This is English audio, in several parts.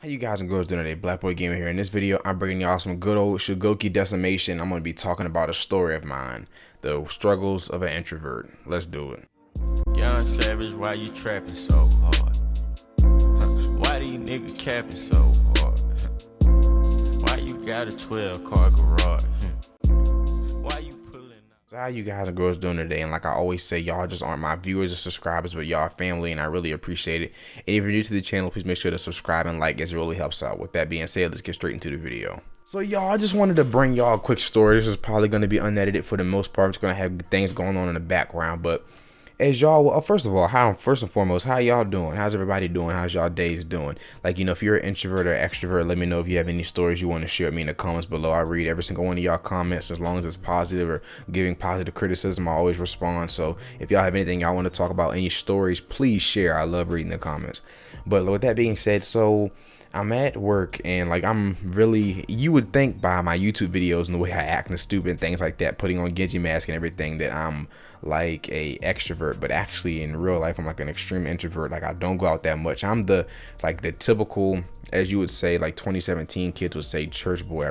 How you guys and girls doing today? Black Boy Gamer here. In this video, I'm bringing y'all some good old Shugoki Decimation. I'm going to be talking about a story of mine, the struggles of an introvert. Let's do it. Young Savage, why you trapping so hard? Why these niggas capping so hard? Why you got a 12-car garage? Why you pulling up? So how you guys and girls doing today? And like I always say, y'all just aren't my viewers or subscribers, but y'all family, and I really appreciate it. And if you're new to the channel, please make sure to subscribe and like, as it really helps out. With that being said, let's get straight into the video. So y'all, I just wanted to bring y'all a quick story. This is probably going to be unedited for the most part. I'm just going to have things going on in the background, but as y'all, well, first of all, first and foremost, how y'all doing? How's everybody doing? How's y'all days doing? Like, if you're an introvert or extrovert, let me know if you have any stories you want to share with me in the comments below. I read every single one of y'all comments. As long as it's positive or giving positive criticism, I always respond. So if y'all have anything y'all want to talk about, any stories, please share. I love reading the comments. But with that being said, so I'm at work, and like you would think by my YouTube videos and the way I act and stupid and things like that, putting on Genji mask and everything, that I'm like a extrovert, but actually in real life I'm like an extreme introvert. Like, I don't go out that much. I'm the typical, as you would say, like 2017 kids would say, church boy.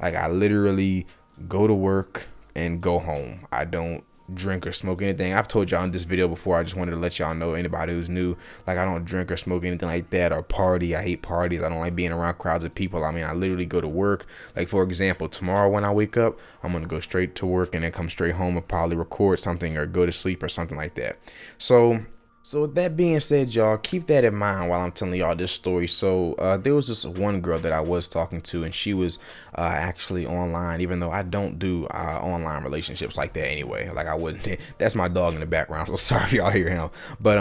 I literally go to work and go home. I don't drink or smoke anything. I've told y'all in this video before. I just wanted to let y'all know, anybody who's new, like, I don't drink or smoke anything like that, or party. I hate parties. I don't like being around crowds of people. I mean, I literally go to work. Like, for example, tomorrow when I wake up, I'm gonna go straight to work and then come straight home and probably record something or go to sleep or something like that. So with that being said, y'all, keep that in mind while I'm telling y'all this story. So there was this one girl that I was talking to, and she was actually online, even though I don't do online relationships like that anyway. Like, I wouldn't. That's my dog in the background, so sorry if y'all hear him. But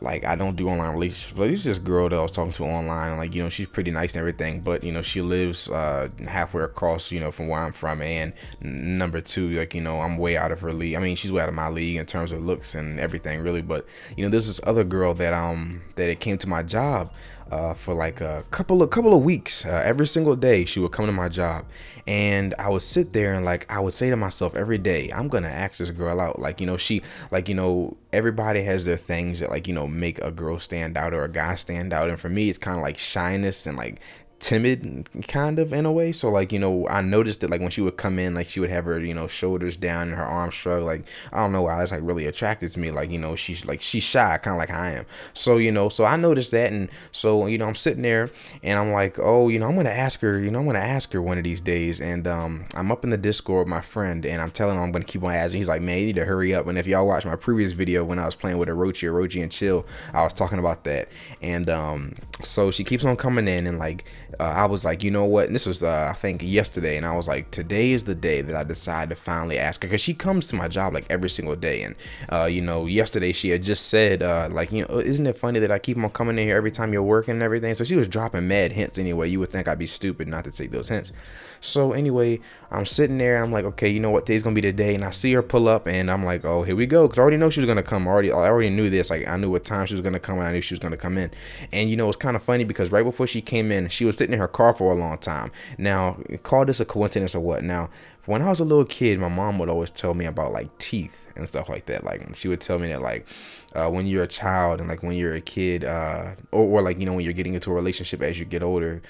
like, I don't do online relationships. But it's this girl that I was talking to online. Like, she's pretty nice and everything, but she lives halfway across, from where I'm from. And number two, like, I'm way out of her league. I mean, she's way out of my league in terms of looks and everything, really. But there's this other girl that it came to my job for like a couple of weeks. Every single day she would come to my job, and I would sit there and like I would say to myself every day, I'm gonna ask this girl out. Like, everybody has their things that, like, make a girl stand out or a guy stand out, and for me it's kind of like shyness and like timid, kind of, in a way. So like, I noticed that, like, when she would come in, like, she would have her shoulders down and her arms shrugged. Like, I don't know why, that's like really attracted to me. Like, she's shy, kind of like I am. So so I noticed that, and so I'm sitting there and I'm like, oh, I'm gonna ask her. I'm gonna ask her one of these days. And I'm up in the Discord with my friend, and I'm telling him I'm gonna keep on asking. He's like, man, you need to hurry up. And if y'all watch my previous video when I was playing with Orochi and Chill, I was talking about that. And so she keeps on coming in, and like I was like, you know what? And this was I think yesterday, and I was like, today is the day that I decide to finally ask her, because she comes to my job like every single day. And yesterday she had just said like, isn't it funny that I keep on coming in here every time you're working and everything? So she was dropping mad hints anyway. You would think I'd be stupid not to take those hints. So anyway, I'm sitting there and I'm like, okay, you know what, today's gonna be the day. And I see her pull up, and I'm like, oh, here we go, because I already know she was gonna come. I already knew this. Like, I knew what time she was gonna come, and I knew she was gonna come in. And it's kind of funny, because right before she came in, she was sitting in her car for a long time. Now, call this a coincidence or what? Now, when I was a little kid, my mom would always tell me about like teeth and stuff like that. Like, she would tell me that, like, when you're a child and like when you're a kid, or like, when you're getting into a relationship as you get older,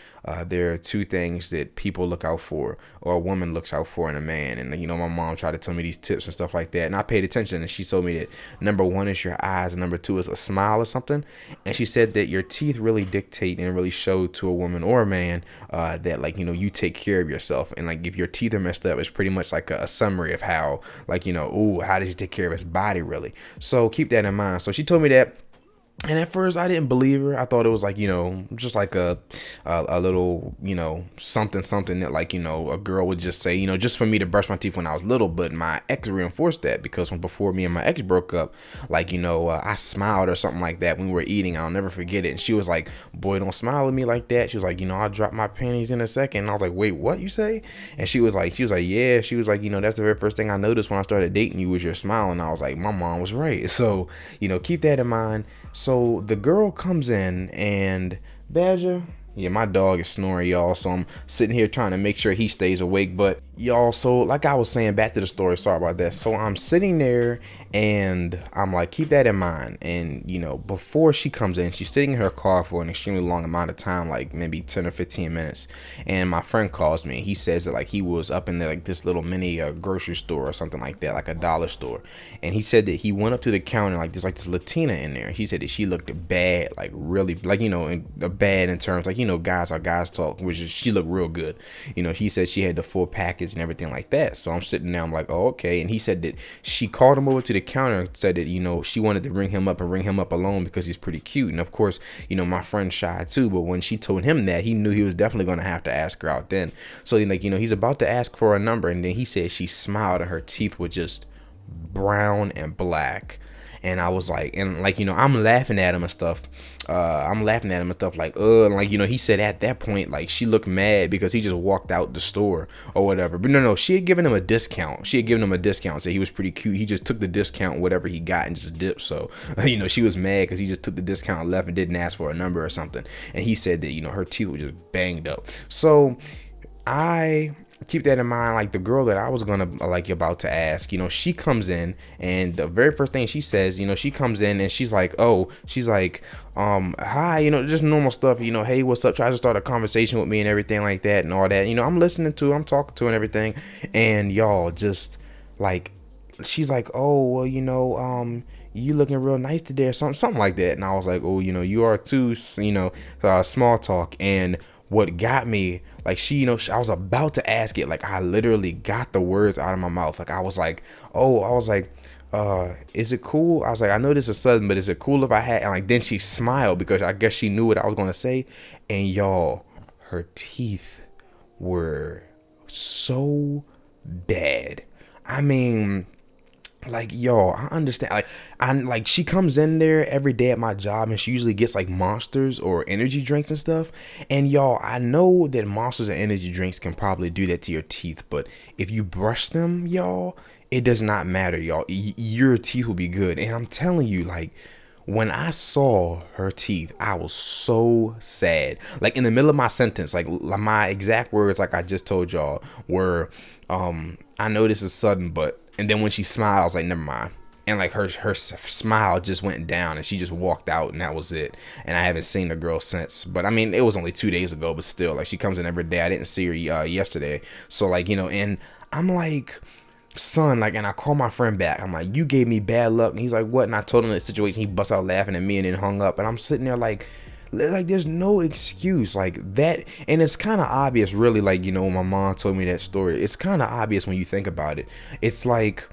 there are two things that people look out for, or a woman looks out for in a man. And my mom tried to tell me these tips and stuff like that, and I paid attention. And she told me that number one is your eyes, and number two is a smile or something. And she said that your teeth really dictate and really show to a woman or a man that, like, you take care of yourself. And like, if your teeth are messed up, it's pretty much like a summary of how, like, ooh, how does he take care of his body, really? So keep that in mind. So she told me that. And at first I didn't believe her. I thought it was like, just like a little, something that, like, a girl would just say, just for me to brush my teeth when I was little. But my ex reinforced that, because before me and my ex broke up, like, I smiled or something like that when we were eating. I'll never forget it. And she was like, boy, don't smile at me like that. She was like, I'll drop my panties in a second. And I was like, wait, what you say? And she was like, yeah. She was like, that's the very first thing I noticed when I started dating you was your smile. And I was like, my mom was right. So, keep that in mind. So the girl comes in, and Badger, yeah, my dog is snoring, y'all, so I'm sitting here trying to make sure he stays awake. But y'all, so like I was saying, back to the story, sorry about that. So I'm sitting there, And I'm like, keep that in mind. And, you know, before she comes in, she's sitting in her car for an extremely long amount of time, like maybe 10 or 15 minutes. And my friend calls me. He says that like he was up in there, like this little mini grocery store or something like that, like a dollar store. And he said that he went up to the counter, like there's like this Latina in there. He said that she looked bad, like really, like, you know, bad in terms, like, you know, guys are guys talk, which is, she looked real good. You know, he said she had the full package and everything like that. So I'm sitting there, I'm like, oh, okay. And he said that she called him over to the counter and said that, you know, she wanted to ring him up and ring him up alone because he's pretty cute. And of course, you know, my friend's shy too, but when she told him that, he knew he was definitely going to have to ask her out then. So like, you know, he's about to ask for a number, and then he said she smiled and her teeth were just brown and black. And I was like, and like, you know, I'm laughing at him and stuff. Like, like, you know, he said at that point, like, she looked mad because he just walked out the store or whatever. But no, she had given him a discount. So he was pretty cute. He just took the discount, whatever he got, and just dipped. So, you know, she was mad because he just took the discount and left and didn't ask for a number or something. And he said that, you know, her teeth were just banged up. So I keep that in mind. Like the girl that I was gonna like about to ask, you know, she comes in, and the very first thing she says, you know, she comes in and she's like, hi, you know, just normal stuff, you know, hey, what's up, tries to start a conversation with me and everything like that and all that, you know, I'm listening to, I'm talking to and everything, and y'all just like, she's like, oh, well, you know, you looking real nice today or something like that. And I was like, oh, you know, you are too, you know, small talk. And what got me, like, she, you know, I was about to ask it, like, I literally got the words out of my mouth. Like, I was like, is it cool? I was like, I know this is sudden, but is it cool if I had, and like, then she smiled because I guess she knew what I was going to say. And y'all, her teeth were so bad. I mean, like, y'all, I understand. Like, she comes in there every day at my job, and she usually gets like Monsters or energy drinks and stuff. And y'all, I know that Monsters and energy drinks can probably do that to your teeth, but if you brush them, y'all, it does not matter, y'all. Your teeth will be good. And I'm telling you, like, when I saw her teeth, I was so sad. Like, in the middle of my sentence, like my exact words, like I just told y'all, were, I know this is sudden, but, and then when she smiled, I was like, never mind. And like her smile just went down, and she just walked out, and that was it. And I haven't seen the girl since. But I mean, it was only 2 days ago, but still, like, she comes in every day. I didn't see her yesterday. So like, you know, and I'm like, son, like, and I call my friend back. I'm like, you gave me bad luck. And he's like, what? And I told him the situation. He busts out laughing at me and then hung up. And I'm sitting there like there's no excuse like that. And it's kind of obvious, really, like, you know, when my mom told me that story, it's kind of obvious when you think about it. It's like,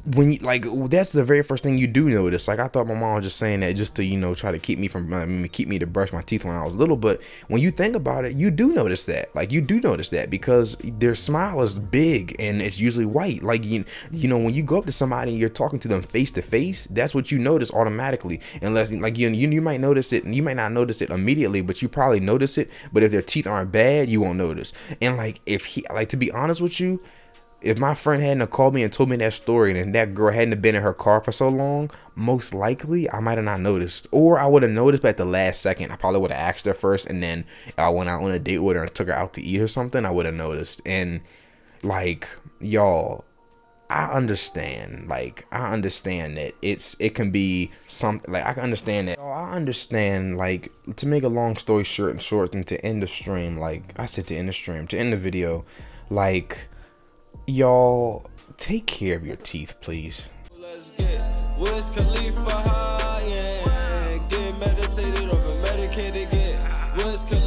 when you, like, that's the very first thing you do notice. Like, I thought my mom was just saying that just to, you know, try to keep me to brush my teeth when I was little. But when you think about it, you do notice that. Like, you do notice that because their smile is big and it's usually white. Like, you know, when you go up to somebody and you're talking to them face to face, that's what you notice automatically. Unless, like, you might notice it, and you might not notice it immediately, but you probably notice it. But if their teeth aren't bad, you won't notice. And like, to be honest with you, if my friend hadn't called me and told me that story, and that girl hadn't been in her car for so long, most likely I might have not noticed. Or I would have noticed, but at the last second, I probably would have asked her first, and then I went out on a date with her and took her out to eat or something, I would have noticed. And like, y'all, I understand. Like, I understand that it can be something. Like, I can understand that. I understand, like, to make a long story short, and to end the stream, like, I said to end the video, like, y'all, take care of your teeth, please. Let's get Wiz Khalifa high, yeah. Get meditated over medicated, get Wiz Khalifa.